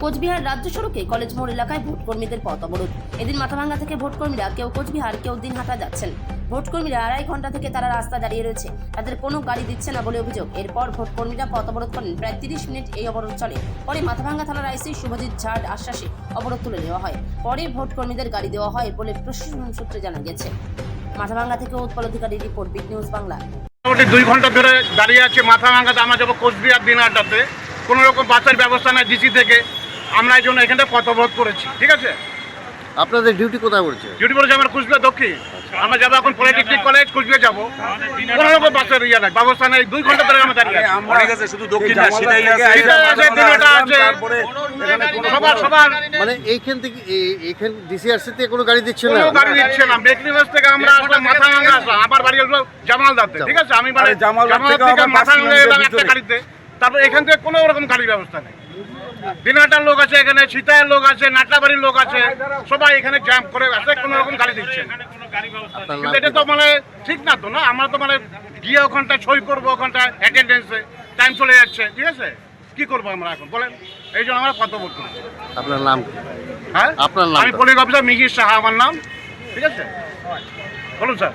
কোচবিহার রাজ্য সড়কে কলেজ মোড় এলাকায় ভোটকর্মীদের পথ অবরোধ। এদিন মাথাভাঙ্গা থেকে ভোটকর্মীরা কেউ কোচবিহার, কেউ দিনহাটা যাচ্ছেন। ভোটকর্মীরা 2.5 ঘন্টা থেকে তারা রাস্তা দাঁড়িয়ে রয়েছে, তাদের কোনো গাড়ি দিচ্ছে না বলে অভিযোগ। এরপর ভোটকর্মীরা পথ অবরোধ করেন। প্রায় 30 মিনিট এই অবরোধ চলে। পরে মাথাভাঙ্গা থানার আইসি শুভজিৎ ঝাড় আশ্বাসে অবরোধ তুলে নেওয়া হয়। পরে ভোটকর্মীদের গাড়ি দেওয়া হয় বলে প্রশাসন সূত্রে জানা গেছে। মাথাভাঙ্গা থেকে উৎপল অধিকারী রিপোর্ট, বিগ নিউজ বাংলা। মোটামুটি 2 ঘন্টা ধরে দাঁড়িয়ে আছে মাথাভাঙ্গাতে। আমরা যাবো কোচবিহার দিনহাটাতে, কোনো রকম বাসের ব্যবস্থা নাই ডিসি থেকে। আমরা এই জন্য এখানটা পথ অবরোধ করেছি। ঠিক আছে, আপনাদের ডিউটি কোথায় পড়ছে? ডিউটি পড়েছে আমার কোচবিহার দক্ষিণ। আমরা যাবো এখন পলিটেকনিক কলেজ, কোচবিহার যাবো। কোনো রকম বাসের ব্যবস্থা নেই। 2 ঘন্টা ধরে আমরা দাঁড়িয়ে আছি। অনেক আছে, শুধু দক্ষিণ না, সিধাই আছে, সিধাই আছে, দিনহাটা আছে, সবার মানে এইখান থেকে এইখান ডিসিআরসি থেকে কোনো গাড়ি দিচ্ছে না? কোনো গাড়ি দিচ্ছে না। বেকরিবাস থেকে আমরা আসলাম, মাথাভাঙ্গা আসলাম। আমার বাড়ি হলো জামালদাতে। ঠিক আছে, আমি মানে জামালদার থেকে মাথাভাঙ্গা এলাম একটা গাড়িতে। তারপর এখান থেকে কোনো রকম গাড়ির ব্যবস্থা নেই। দিনহাটার লোক আছে, এখানে সীতায়ের লোক আছে, নাটলাবাড়ির লোক আছে, সবাই এখানে জ্যাম করে আছে, কোনো রকম গাড়ি দিচ্ছে না। কিন্তু এটা তো মানে ঠিক না তো, না? আমরা তো মানে গিয়ে ওখানটায় সই করবো, ওখানটায় অ্যাটেন্ডেন্সে টাইম চলে যাচ্ছে। ঠিক আছে, কি করবো আমরা এখন বলেন? এই জন্য আমরা কত বলতে। আপনার নাম? হ্যাঁ, আপনার নাম? আমি পুলিশ অফিসার মিহির সাহা আমার নাম। ঠিক আছে, বলুন স্যার।